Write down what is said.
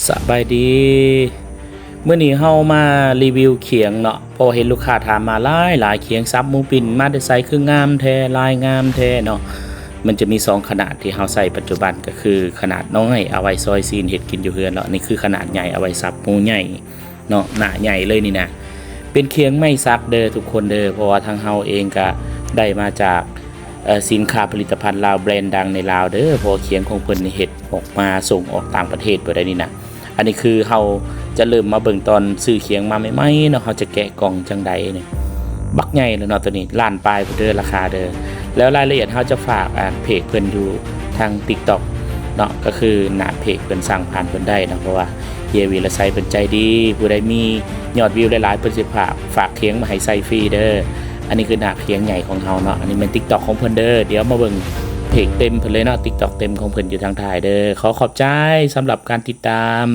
สบายดีเมื่อนี้เฮามารีวิวเขียงเนาะพอเห็นลูกค้าถามมาหลายเขียงซับหมูปิ่นมาได้ใส่คืองามแท้ลายงามแท้เนาะมันจะมี2ขนาดที่เฮาใส่ปัจจุบันก็คือขนาดน้อยเอาไว้ซอยซีนเฮ็ดกินอยู่เฮือนเนาะนี่คือขนาดใหญ่เอาไว้ซับหมูใหญ่เนาะหน้าใหญ่เลยนี่นะเป็นเขียงไม่ซักเด้อทุกคนเด้อเพราะว่าทางเฮาเองก็ได้มาจากสินค้าผลิตภัณฑ์ลาวแบรนด์ดังในลาวเด้อเพราะเขียงของเพิ่นนี่เฮ็ดออกมาส่งออกต่างประเทศเบิดได้นี่นะอันนี้คือเฮาจะเริ่มมาเบิ่งตอนซื้อเขียงมาใหม่ๆเนาะเฮาจะแกะกล่องจังใดนี่บักใหญ่เลยเนาะตัวนี้ล้านปลายพุ่นเด้อราคาเด้อแล้วรายละเอียดเฮาจะฝากเพจเพิ่นอยู่ทาง TikTok เนาะก็คือหน้าเพจเพิ่นสั่งผ่านเพิ่นได้เนาะเพราะว่าเฮียวีละไซเพิ่นใจดีผู้ใดมียอดวิวหลายๆเพิ่นสิฝากเขียงมาให้ใส่ฟรีเด้ออันนี้คือหน้าเขียงใหญ่ของเฮาเนาะอันนี้เป็น TikTok ของเพิ่นเด้อเดี๋ยวมาเบิ่งเพจเต็มเพิ่นเลยเนาะ TikTok เต็มของเพิ่นอยู่ทางท้ายเด้อขอบใจสำหรับการติดตาม